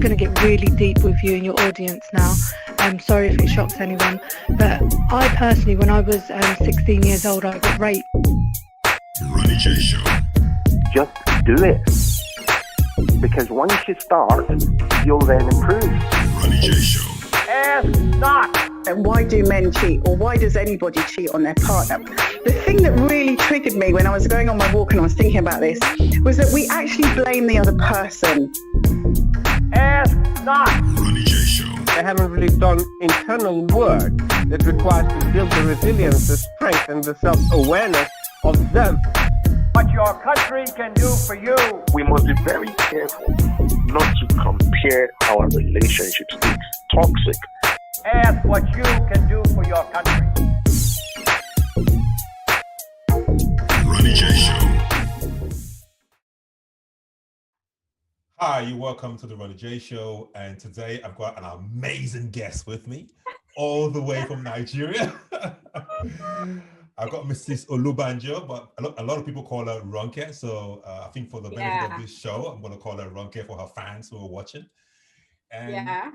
going to get really deep with you and your audience now. I'm sorry if it shocks anyone, but I personally, when I was 16 years old, I got raped. Ronnie J Show. Just do it. Because once you start, you'll then improve. Ronnie J Show. Ask not. And why do men cheat, or why does anybody cheat on their partner? The thing that really triggered me when I was going on my walk and I was thinking about this was that we actually blame the other person. Ask not. Ronnie J Show. They haven't really done internal work that requires to build the resilience, the strength, and the self-awareness of them. What your country can do for you. We must be very careful not to compare our relationships. It's toxic. Ask what you can do for your country. Ronnie J Show. Hi, you're welcome to the Ronnie J Show, and today I've got an amazing guest with me, all the way from Nigeria. I've got Mrs. Olubanjo, but a lot of people call her Ronke, so I think for the benefit of this show, I'm going to call her Ronke for her fans who are watching. And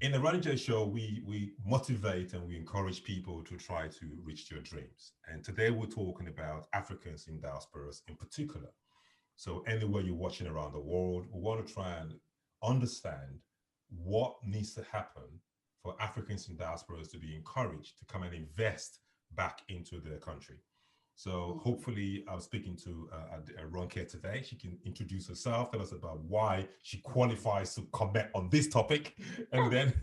in the Ronnie J Show, we motivate and we encourage people to try to reach their dreams. And today we're talking about Africans in diasporas in particular. So anywhere you're watching around the world, we want to try and understand what needs to happen for Africans in diasporas to be encouraged to come and invest back into their country. So hopefully I'm speaking to Ronke today. She can introduce herself, tell us about why she qualifies to comment on this topic. And then,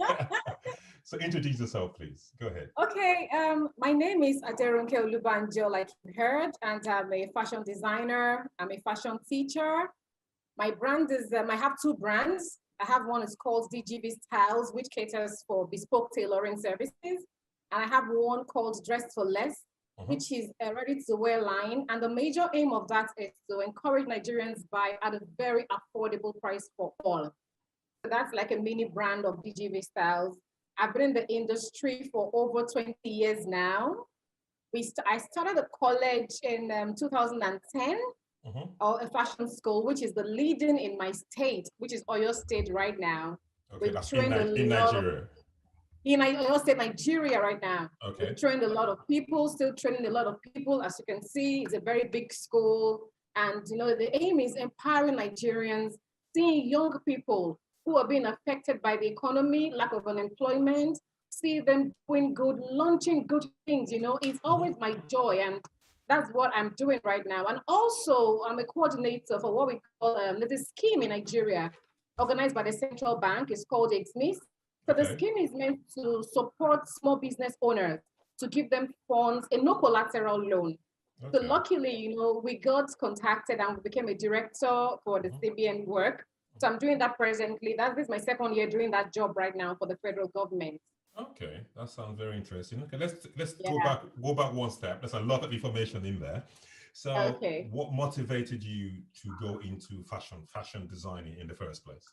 so introduce yourself, please. Go ahead. Okay, my name is Ronke Olubanjo, like you heard, and I'm a fashion designer. I'm a fashion teacher. My brand is, I have two brands. I have one is called DGV Styles, which caters for bespoke tailoring services. And I have one called Dress for Less, which is a ready-to-wear line. And the major aim of that is to encourage Nigerians buy at a very affordable price for all. So that's like a mini brand of DGV Styles. I've been in the industry for over 20 years now. I started a college in 2010, or a fashion school, which is the leading in my state, which is Oyo State right now. Okay, that's in Nigeria. In Oyo State, Nigeria right now. Okay. We trained a lot of people, still training a lot of people. As you can see, it's a very big school. And the aim is empowering Nigerians, seeing young people who are being affected by the economy, lack of unemployment, see them doing good, launching good things. It's always my joy. And that's what I'm doing right now. And also, I'm a coordinator for what we call the scheme in Nigeria, organized by the central bank. It's called XMIS. So the scheme is meant to support small business owners, to give them funds, a no collateral loan. Okay. So luckily, we got contacted and we became a director for the CBN work. So I'm doing that presently. This is my second year doing that job right now for the federal government. Okay, that sounds very interesting. Okay, let's go back one step. There's a lot of information in there. So what motivated you to go into fashion designing in the first place?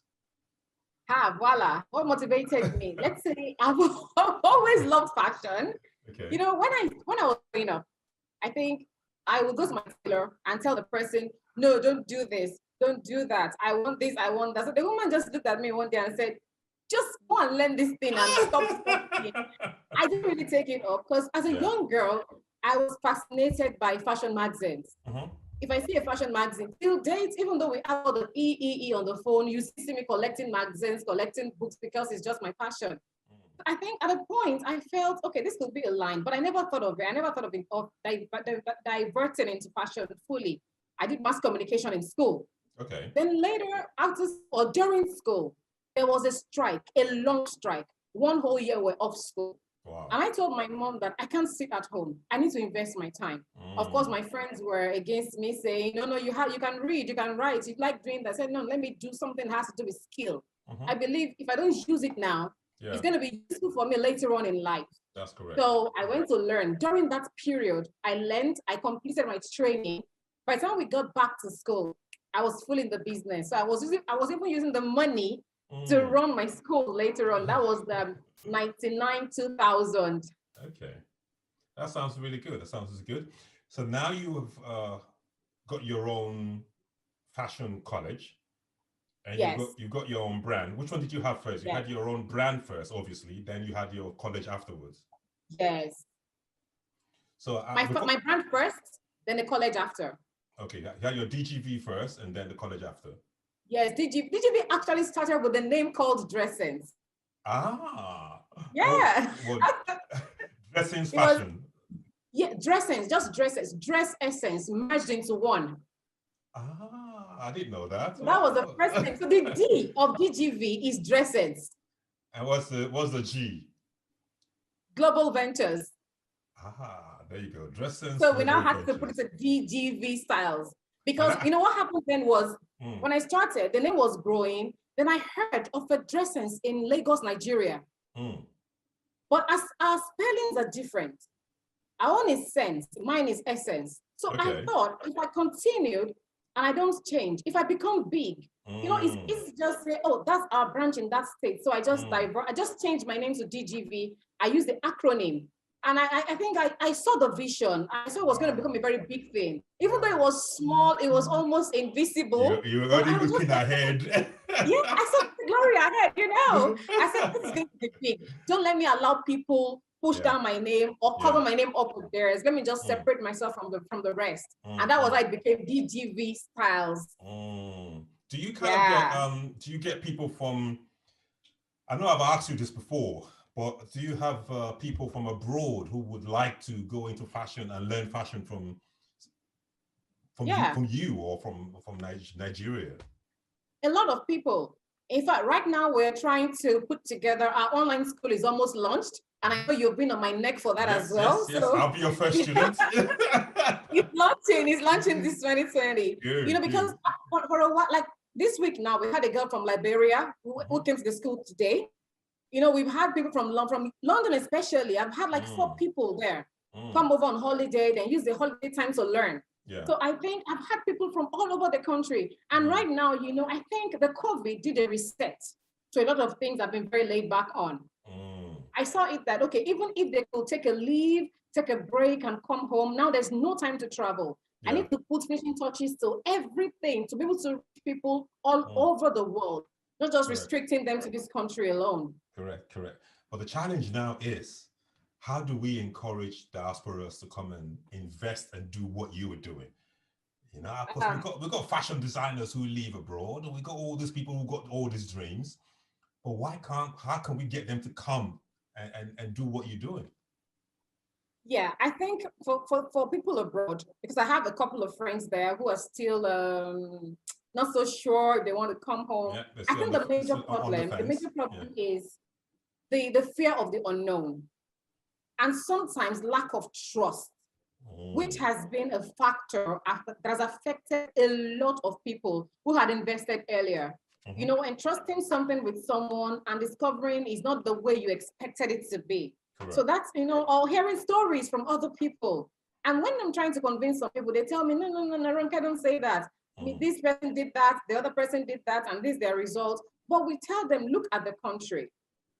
Voila. What motivated me? Let's say I've always loved fashion. Okay. When I was growing up, I think I would go to my tailor and tell the person, no, don't do this, don't do that. I want this, I want that. So the woman just looked at me one day and said, just go and learn this thing and stop. I didn't really take it up because as a young girl, I was fascinated by fashion magazines. If I see a fashion magazine, till date, even though we have all the EEE on the phone, you see me collecting magazines, collecting books because it's just my passion. I think at a point I felt, okay, this could be a line, but I never thought of it. I never thought of diverting into fashion fully. I did mass communication in school. Okay. Then later, after or during school, there was a strike, a long strike. One whole year we're off school. Wow. And I told my mom that I can't sit at home. I need to invest my time. Of course, my friends were against me saying, no, you can read, you can write, you like doing that. I said, no, let me do something that has to do with skill. I believe if I don't use it now, it's going to be useful for me later on in life. That's correct. So I went to learn. During that period, I learned, I completed my training. By the time we got back to school, I was full in the business. So I was even using the money to run my school later on. That was the 99, 2000. Okay. That sounds really good. So now you have got your own fashion college And Yes. you got your own brand. Which one did you have first? You Yeah. had your own brand first, obviously. Then you had your college afterwards. Yes. So My brand first, then the college after. okay, you had your DGV first, and then the college after. Yes, DGV actually started with a name called Dressings. Ah. Yeah. Dressings fashion. Yeah, Dressings, just dresses, dress essence merged into one. Ah, I didn't know that. So that was the first thing. So the D of DGV is Dressings. And what's the G? Global Ventures. Ah, there you go. Dressings. So we now had to put it to DGV Styles. Because you know what happened then was when I started, the name was growing. Then I heard of a Dressings in Lagos, Nigeria. But as our spellings are different, our own is sense, mine is essence. So I thought if I continued and I don't change, if I become big, you know, it's easy to just say, oh, that's our branch in that state. So I just I just changed my name to DGV. I use the acronym. And I think I saw the vision. I saw it was going to become a very big thing. Even though it was small, it was almost invisible. You were already looking ahead. Yeah, I saw the glory ahead, you know. I said, this is going to be big. Don't let me allow people push down my name or cover my name up with theirs. Let me just separate myself from the rest. And that was how it became DGV Styles. Do you kind of do you get people from, I know I've asked you this before, but do you have people from abroad who would like to go into fashion and learn fashion from you or from Nigeria? A lot of people. In fact, right now we're trying to put together, our online school is almost launched. And I know you've been on my neck for that as well. Yes, so, I'll be your first student. It's launching this 2020. Good, you know, because for a while, like this week now, we had a girl from Liberia who came to the school today. You know, we've had people from London especially. I've had like 4 people there come over on holiday, then use the holiday time to learn. Yeah. So I think I've had people from all over the country. And right now, you know, I think the COVID did a reset to a lot of things I've been very laid back on. I saw it that, okay, even if they could take a leave, take a break and come home, now there's no time to travel. I need to put finishing touches to everything to be able to reach people all over the world, not just restricting them to this country alone. Correct. But the challenge now is, how do we encourage diasporas to come and invest and do what you were doing? You know, of course, we've got fashion designers who live abroad, and we got all these people who got all these dreams. But how can we get them to come and do what you're doing? Yeah, I think for people abroad, because I have a couple of friends there who are still not so sure if they want to come home. Yeah, I think the major problem is the fear of the unknown. And sometimes lack of trust, which has been a factor that has affected a lot of people who had invested earlier. You know, entrusting something with someone and discovering is not the way you expected it to be. Correct. So that's, you know, or hearing stories from other people. And when I'm trying to convince some people, they tell me, no, Ronke, don't say that. This person did that, the other person did that, and this is their result. But we tell them, look at the country.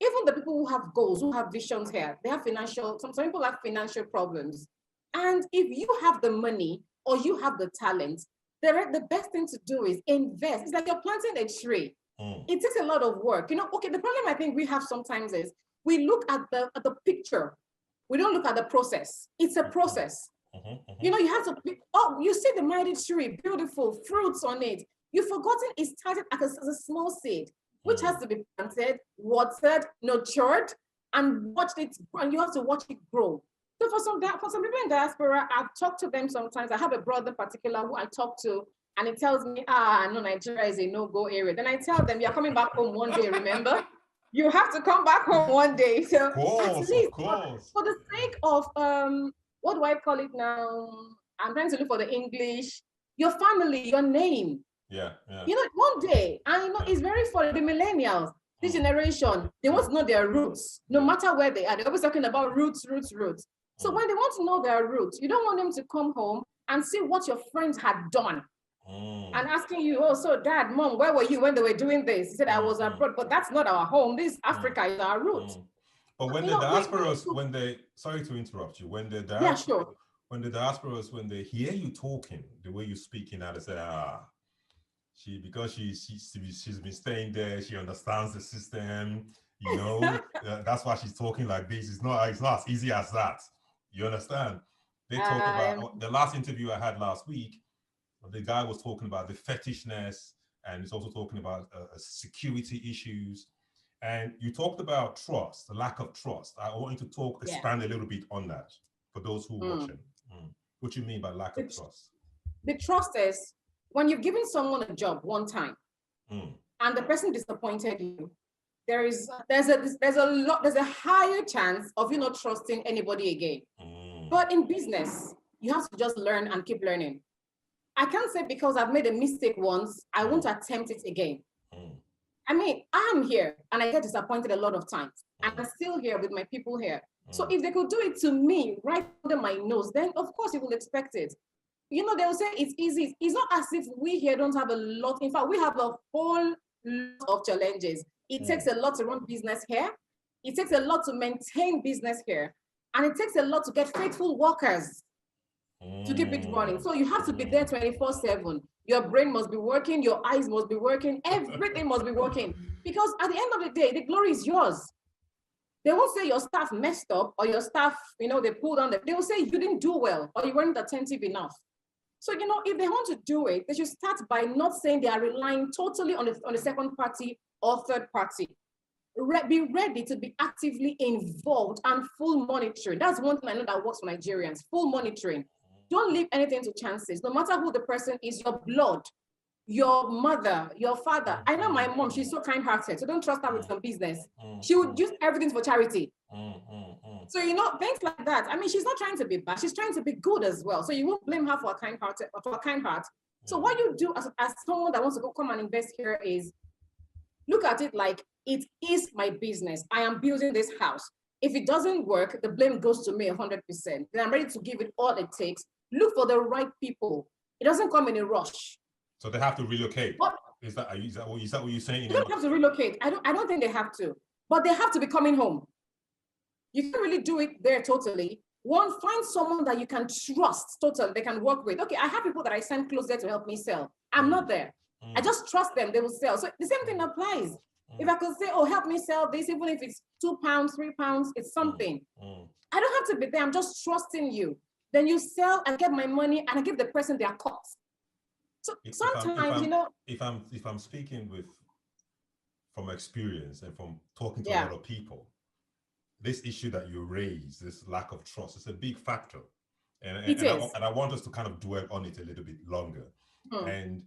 Even the people who have goals, who have visions here, they have some people have financial problems. And if you have the money or you have the talent, the best thing to do is invest. It's like you're planting a tree. It takes a lot of work. You know, okay, the problem I think we have sometimes is we look at the picture. We don't look at the process. It's a process. You know, you have to, you see the mighty tree, beautiful fruits on it. You've forgotten it started as a small seed, which has to be planted, watered, nurtured, and you have to watch it grow. So for some people in diaspora, I've talked to them sometimes. I have a brother in particular who I talk to, and he tells me, no, Nigeria is a no-go area. Then I tell them, you're coming back home one day, remember? You have to come back home one day. So of course. For the sake of, what do I call it now? I'm trying to look for the English. Your family, your name. Yeah. You know, one day, and you know, it's very funny, the millennials, this generation, they want to know their roots, no matter where they are. They're always talking about roots. So when they want to know their roots, you don't want them to come home and see what your friends had done. And asking you, oh, so dad, mom, where were you when they were doing this? He said, I was abroad, but that's not our home. This Africa is our roots. But when the diasporas, sorry to interrupt you, when the diasporas, when they hear you talking, the way you're speaking now, they say, because she's been staying there, she understands the system, you know. That's why she's talking like this. It's not as easy as that. You understand? They talk about the last interview I had last week. The guy was talking about the fetishness, and he's also talking about security issues. And you talked about trust, the lack of trust. I want you to expand a little bit on that for those who are watching. What do you mean by lack of trust? The trust is when you've given someone a job one time and the person disappointed you, there's a higher chance of you not trusting anybody again. But in business, you have to just learn and keep learning. I can't say because I've made a mistake once, I won't attempt it again. I mean, I'm here and I get disappointed a lot of times. I'm still here with my people here. So if they could do it to me right under my nose, then of course you will expect it. You know, they will say it's easy. It's not as if we here don't have a lot. In fact, we have a whole lot of challenges. It takes a lot to run business here. It takes a lot to maintain business here. And it takes a lot to get faithful workers to keep it running. So you have to be there 24/7. Your brain must be working, your eyes must be working, everything must be working. Because at the end of the day, the glory is yours. They won't say your staff messed up or your staff, you know, they pulled on them. They will say you didn't do well or you weren't attentive enough. So, you know, if they want to do it, they should start by not saying they are relying totally on the second party or third party. Be ready to be actively involved and full monitoring. That's one thing I know that works for Nigerians, full monitoring. Don't leave anything to chances. No matter who the person is, your blood, your mother, your father. I know my mom, she's so kind-hearted, so don't trust her with some business. She would use everything for charity. So, you know, things like that. I mean, she's not trying to be bad. She's trying to be good as well. So you won't blame her for a kind heart. So what you do as someone that wants to come and invest here is look at it like it is my business. I am building this house. If it doesn't work, the blame goes to me 100%. Then I'm ready to give it all it takes. Look for the right people. It doesn't come in a rush. So they have to relocate. What? Is that what you're saying? They don't have to relocate. I don't think they have to, but they have to be coming home. You can't really do it there totally. One, find someone that you can trust totally, they can work with. Okay, I have people that I send close there to help me sell. I'm not there. I just trust them, they will sell. So the same thing applies. If I could say, oh, help me sell this, even if it's £2, £3, it's something. I don't have to be there, I'm just trusting you. Then you sell and get my money and I give the person their cost. So sometimes, you know. If I'm speaking from experience and from talking to a lot of people, this issue that you raise, this lack of trust, is a big factor. And I want us to kind of dwell on it a little bit longer. And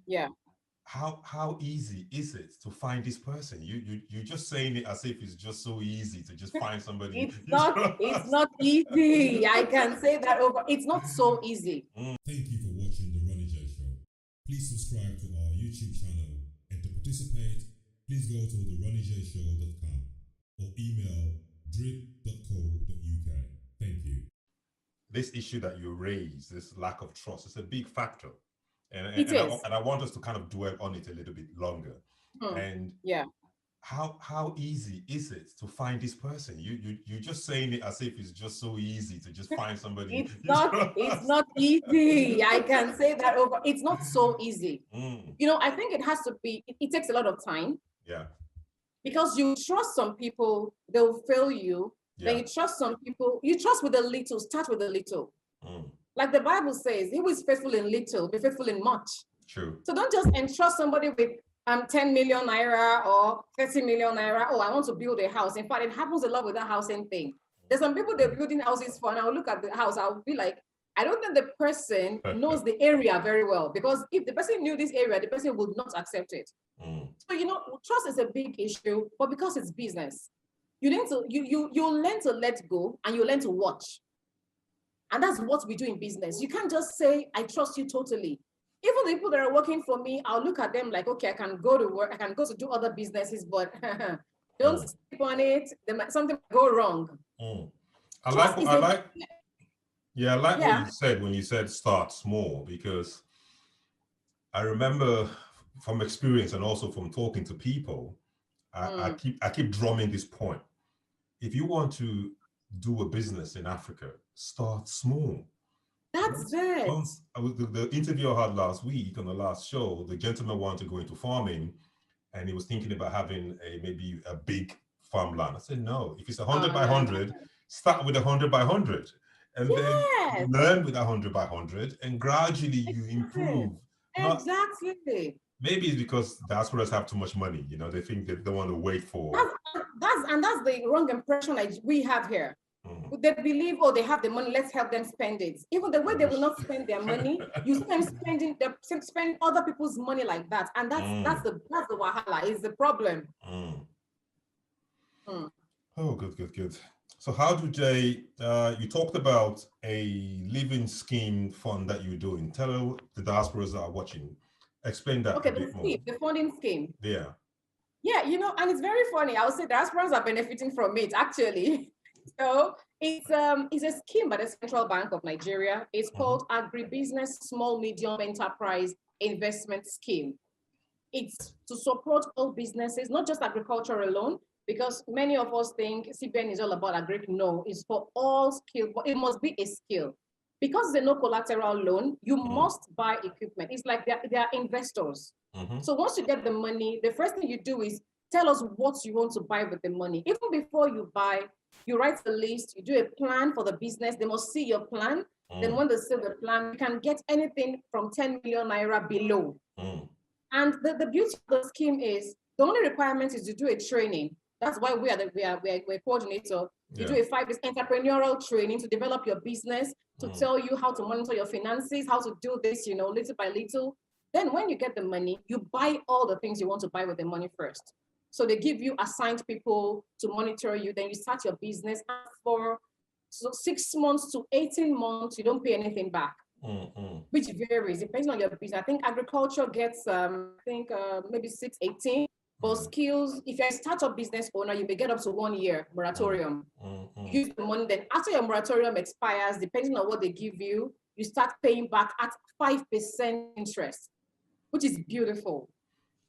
how easy is it to find this person? You're just saying it as if it's just so easy to just find somebody. It's not easy. I can say that over. It's not so easy. Thank you for watching the Ronnie J Show. Please subscribe to our YouTube channel, and to participate, please go to theronniejshow.com or email drip.co.uk. Thank you. This issue that you raise, this lack of trust, is a big factor. And I want us to kind of dwell on it a little bit longer. And how easy is it to find this person? You're just saying it as if it's just so easy to just find somebody. It's not easy. I can say that over. It's not so easy. You know, I think it has to be, it takes a lot of time. Yeah. Because you trust some people, they'll fail you. Then you trust some people, you trust with a little, start with a little. Like the Bible says, he who is faithful in little, be faithful in much. True. So don't just entrust somebody with 10 million naira or 30 million naira. Oh, I want to build a house. In fact, it happens a lot with that housing thing. There's some people they're building houses for, and I'll look at the house, I'll be like, I don't think the person knows the area very well, because if the person knew this area, the person would not accept it. So, you know, trust is a big issue, but because it's business, you learn to let go, and you learn to watch. And that's what we do in business. You can't just say, I trust you totally. Even the people that are working for me, I'll look at them like, okay, I can go to work, I can go to do other businesses, but don't sleep on it. Something go wrong. I like what you said when you said start small, because I remember from experience and also from talking to people, I keep drumming this point. If you want to do a business in Africa, start small. That's it. Once the interview I had last week on the last show, the gentleman wanted to go into farming, and he was thinking about having maybe a big farmland. I said, no, if it's 100 by 100, start with 100 by 100, and then learn with 100 by 100, and gradually you improve. Exactly. Maybe it's because diasporas have too much money. You know, they think they don't want to wait for. That's the wrong impression we have here. They believe, oh, they have the money, let's help them spend it. Even the way they will not spend their money, you see them spending other people's money like that, and that's the wahala, is the problem. Oh, good. So how do they? You talked about a living scheme fund that you're doing. Tell the diasporas that are watching. Explain that. Okay, the funding scheme. Yeah. Yeah, and it's very funny. I would say diasporas are benefiting from it, actually. So it's a scheme by the Central Bank of Nigeria. It's called Agribusiness Small Medium Enterprise Investment Scheme. It's to support all businesses, not just agriculture alone, because many of us think CBN is all about agri. No, it's for all skill, but it must be a skill. Because there's no collateral loan, you must buy equipment. It's like they are investors. So once you get the money, the first thing you do is tell us what you want to buy with the money. Even before you buy, you write a list, you do a plan for the business. They must see your plan. Then when they see the plan, you can get anything from 10 million naira below. And the beauty of the scheme is the only requirement is to do a training. That's why we're coordinator. You do a 5 days entrepreneurial training to develop your business, to tell you how to monitor your finances, how to do this, little by little. Then when you get the money, you buy all the things you want to buy with the money first. So they give you assigned people to monitor you. Then you start your business. And for 6 months to 18 months, you don't pay anything back, which varies depending on your business. I think agriculture gets, maybe 6-18. But skills, if you're a startup business owner, you may get up to 1 year moratorium. You use the money, then after your moratorium expires, depending on what they give you, you start paying back at 5% interest, which is beautiful.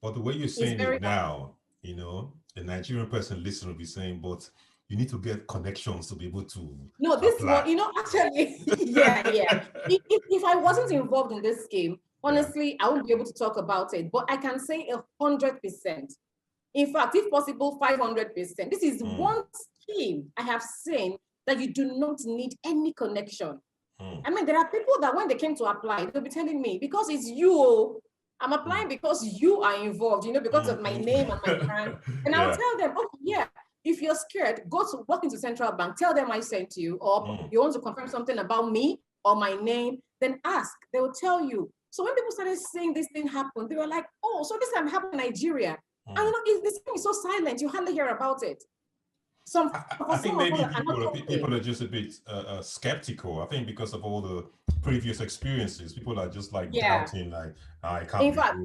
But the way you're saying it now, a Nigerian person listening will be saying, but you need to get connections to be able to. No, this apply. One, actually, yeah. If I wasn't involved in this scheme, honestly, I won't be able to talk about it, but I can say 100%. In fact, if possible, 500%. This is one scheme I have seen that you do not need any connection. I mean, there are people that when they came to apply, they'll be telling me, because it's you, I'm applying because you are involved, because of my name and my brand. And I'll tell them, okay, yeah, if you're scared, walk into Central Bank, tell them I sent you, or you want to confirm something about me or my name, then ask, they will tell you. So when people started saying this thing happened, they were like, oh, so this time happened in Nigeria. And this thing is so silent, you hardly hear about it. I think maybe people are just a bit skeptical. I think because of all the previous experiences, people are just like doubting, like, I can't. In fact,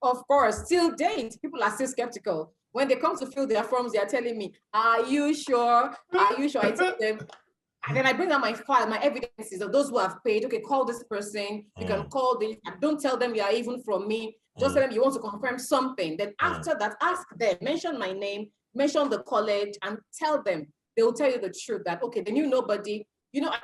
of course, till date, people are still skeptical. When they come to fill their forms, they are telling me, are you sure? Are you sure? I tell them, and then I bring out my file, my evidences of those who have paid. Okay, call this person. You can call this. Don't tell them you are even from me. Just tell them you want to confirm something. Then after that, ask them, mention my name, mention the college, and tell them. They will tell you the truth that, okay, they knew nobody.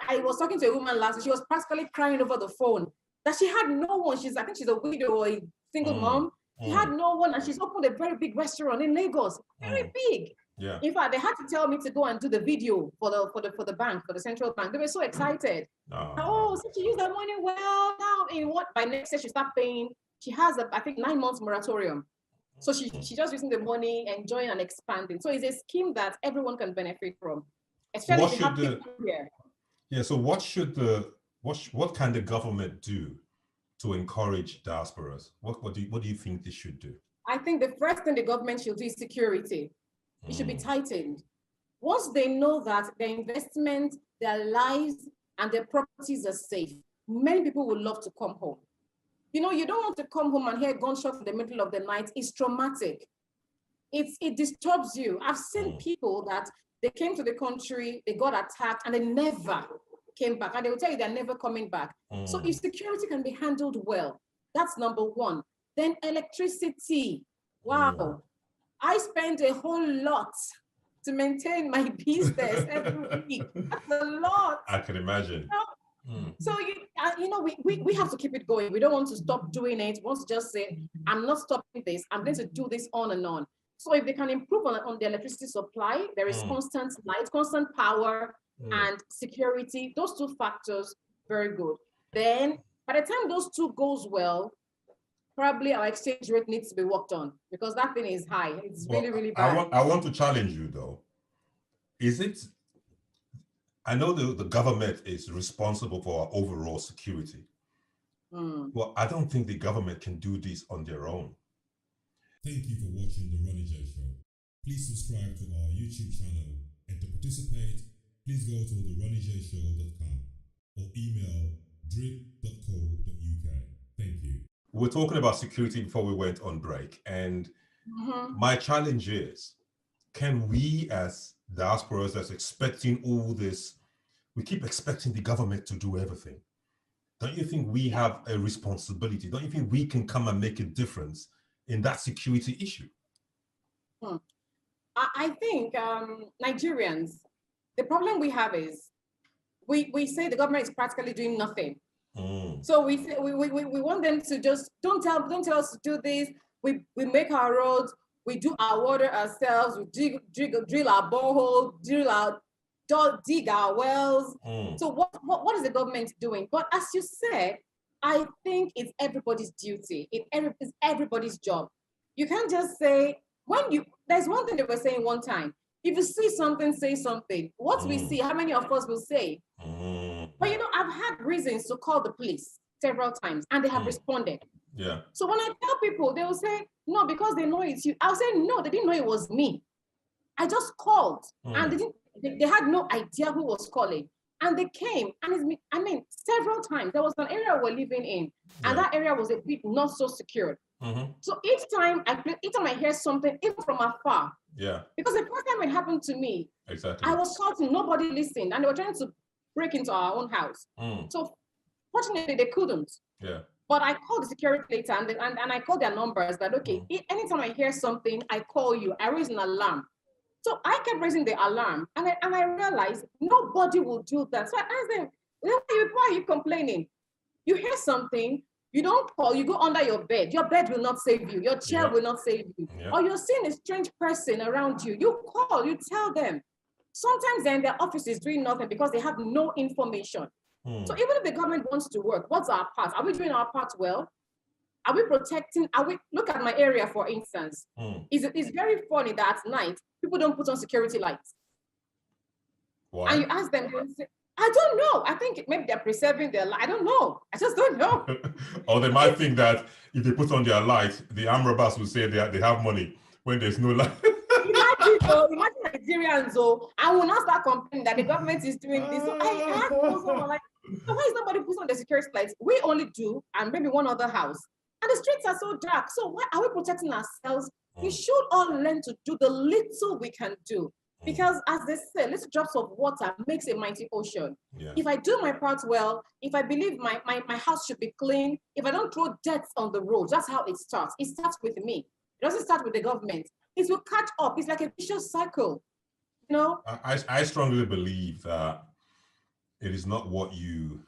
I was talking to a woman last, she was practically crying over the phone that she had no one. I think she's a widow or a single mom. She had no one, and she's opened a very big restaurant in Lagos, very big. Yeah. In fact, they had to tell me to go and do the video for the bank, for the central bank. They were so excited. So she used that money well. Now, by next year she start paying. She has I think 9 months moratorium. So she's just using the money, enjoying and expanding. So it's a scheme that everyone can benefit from, especially if you have people here. Yeah. So what can the government do to encourage diasporas? What do you think they should do? I think the first thing the government should do is security. It should be tightened. Once they know that their investment, their lives, and their properties are safe, many people would love to come home. You don't want to come home and hear gunshots in the middle of the night. It's traumatic. It disturbs you. I've seen people that they came to the country, they got attacked, and they never came back. And they will tell you they're never coming back. So if security can be handled well, that's number one. Then electricity. Wow. I spend a whole lot to maintain my business every week. That's a lot. I can imagine. So we have to keep it going. We don't want to stop doing it. We want to just say, I'm not stopping this. I'm going to do this on and on. So if they can improve on the electricity supply, there is constant light, constant power, and security. Those two factors, very good. Then by the time those two goes well, probably our exchange rate needs to be worked on, because that thing is high. It's really, really bad. I want to challenge you though. Is it, I know the government is responsible for our overall security. Well, I don't think the government can do this on their own. Thank you for watching the Ronnie J Show. Please subscribe to our YouTube channel, and to participate, please go to theronniejshow.com or email drip.co.uk. Thank you. We were talking about security before we went on break, and my challenge is, can we as diasporas that's expecting all this, we keep expecting the government to do everything. Don't you think we have a responsibility? Don't you think we can come and make a difference in that security issue? I think Nigerians, the problem we have is we say the government is practically doing nothing. So we say, we want them to just don't tell us to do this. We make our roads, we do our water ourselves, we drill our borehole, dig our wells. So what is the government doing? But as you said, I think it's everybody's duty. It's everybody's job. You can't just say, there's one thing they were saying one time. If you see something, say something. What we see, how many of us will say? But I've had reasons to call the police several times, and they have responded. Yeah. So when I tell people, they will say, no, because they know it's you. I'll say, no, they didn't know it was me. I just called, and they had no idea who was calling. And they came, and several times. There was an area we're living in, and that area was a bit not so secured. So each time I hear something, even from afar, because the first time it happened to me, I was shouting, nobody listened, and they were trying to break into our own house. So fortunately, they couldn't. But I called the security later, and I called their numbers. That anytime I hear something, I call you. I raise an alarm. So I kept raising the alarm, and I realized nobody will do that. So I asked them, why are you complaining? You hear something, you don't call, you go under your bed. Your bed will not save you. Your chair will not save you. Or you're seeing a strange person around you. You call, you tell them. Sometimes they're in their offices doing nothing because they have no information. So even if the government wants to work, what's our part? Are we doing our part well? Are we protecting? Look at my area, for instance. It's very funny that at night, people don't put on security lights. Why? And you ask them, they say, I don't know. I think maybe they're preserving their life. I don't know. I just don't know. Or they might think that if they put on their lights, the armed robbers will say they have money when there's no light. Imagine Nigerians, I will not start complaining that the government is doing this. So I asked someone, like, so why is nobody putting on the security lights? We only do, and maybe one other house. And the streets are so dark. So why are we protecting ourselves? We should all learn to do the little we can do. Because as they say, little drops of water makes a mighty ocean. If I do my part well, if I believe my house should be clean, if I don't throw dirt on the road, that's how it starts. It starts with me. It doesn't start with the government. It will catch up. It's like a vicious cycle. I strongly believe that it is not what you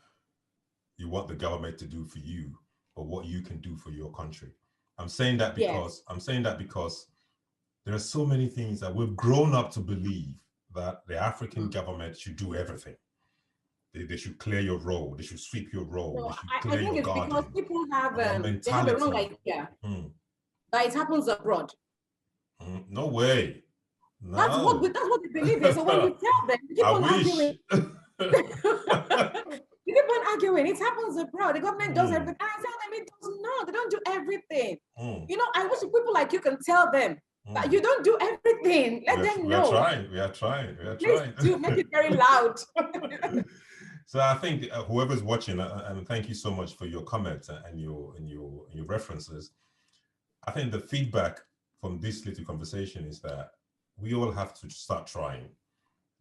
want the government to do for you, but what you can do for your country. I'm saying that because there are so many things that we've grown up to believe that the African government should do everything. They should clear your road. They should sweep your road. No, they should clear I think your it's garden. because people have a wrong idea that it happens abroad. No way. No. That's what they believe. So when you tell them, you keep on arguing. You keep on arguing. It happens abroad. The government does everything. And I tell them it does not. They don't do everything. I wish people like you can tell them that you don't do everything. Let them know. We are trying. Please do make it very loud. So I think whoever's watching, and thank you so much for your comments and your references. I think the feedback from this little conversation is that we all have to start trying.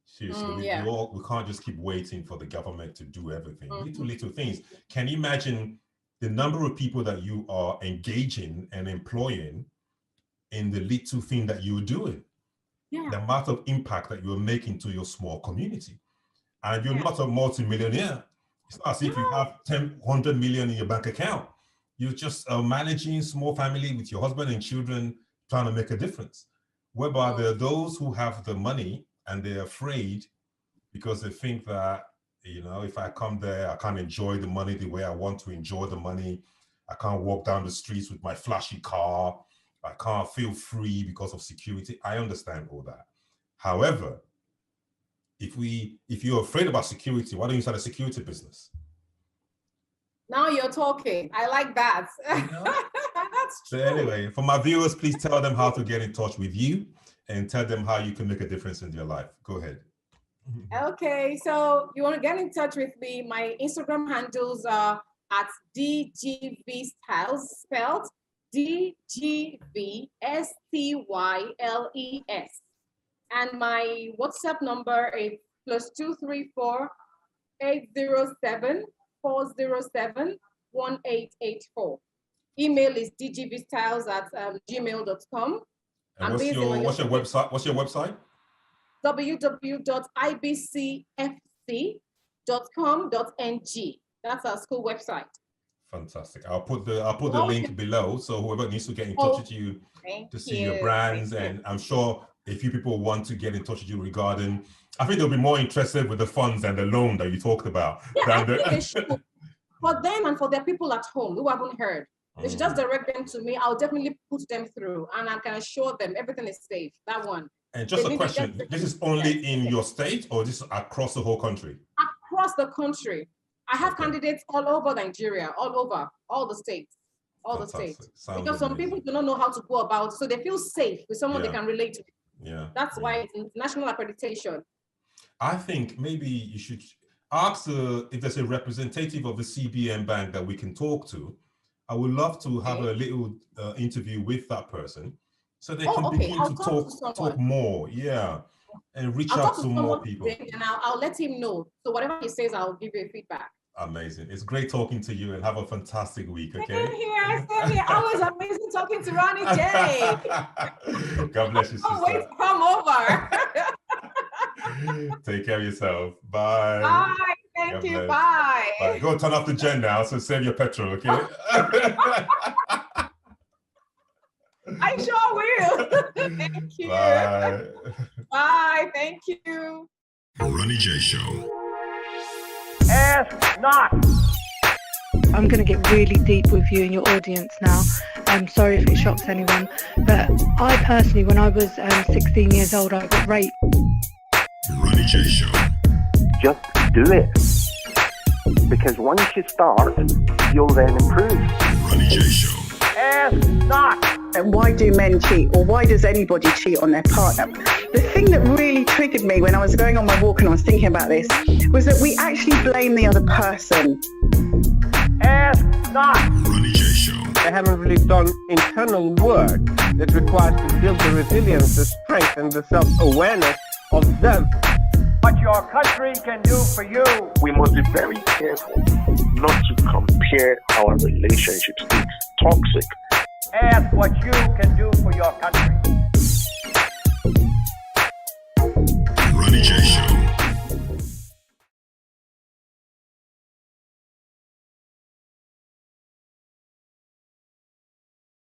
Seriously, we can't just keep waiting for the government to do everything. Little things. Can you imagine the number of people that you are engaging and employing in the little thing that you're doing? The amount of impact that you're making to your small community. And you're not a multimillionaire, It's not as if you have 100 million in your bank account. You're just managing small family with your husband and children, trying to make a difference. Whereby there are those who have the money and they're afraid because they think that, you know, if I come there, I can't enjoy the money the way I want to enjoy the money. I can't walk down the streets with my flashy car. I can't feel free because of security. I understand all that. However, if you're afraid about security, why don't you start a security business? Now you're talking. I like that. That's true. So anyway, for my viewers, please tell them how to get in touch with you and tell them how you can make a difference in their life. Go ahead. Okay, so you want to get in touch with me? My Instagram handles are at DGV Styles, spelled DGVSTYLES. And my WhatsApp number is +234 807 407 1884. Email is dgvstyles@gmail.com. And what's your website? What's your website? www.ibcfc.com.ng. That's our school website. Fantastic. I'll put the link below, so whoever needs to get in touch with you to see your brands, and I'm sure if you people want to get in touch with you regarding, I think they'll be more interested with the funds and the loan that you talked about. Yeah, I think they should. For them and for their people at home who haven't heard, they should just direct them to me. I'll definitely put them through, and I can assure them everything is safe. That one. And just a question, this is only in your state or this is across the whole country? Across the country. I have candidates all over Nigeria, all over, all the states, the states. Because some people do not know how to go about, so they feel safe with someone they can relate to. Yeah. That's why it's international accreditation. I think maybe you should ask if there's a representative of the CBN bank that we can talk to. I would love to have a little interview with that person, so they can begin to talk more, and reach out to more people. And I'll let him know. So whatever he says, I'll give you feedback. Amazing. It's great talking to you, and have a fantastic week, okay? Same here. Always amazing talking to Ronnie J. God bless you, sister. Oh, wait, come over. Take care of yourself. Bye. Bye. Thank you. Bye. Bye. Go turn off the gen now, so save your petrol, okay? I sure will. Thank you. Bye. Bye. Thank you. Ronnie J Show. Ask not. I'm going to get really deep with you and your audience now. I'm sorry if it shocks anyone, but I personally, when I was 16 years old, I got raped. Ronnie J Show. Just do it. Because once you start, you'll then improve. Ronnie J Show. Ask not. And why do men cheat, or why does anybody cheat on their partner? The thing that really triggered me when I was going on my walk and I was thinking about this was that we actually blame the other person. Ask not. Ronnie J Show. They haven't really done internal work that requires to build the resilience, the strength, and the self-awareness of them. What your country can do for you. We must be very careful not to compare our relationships. It's toxic. Ask what you can do for your country.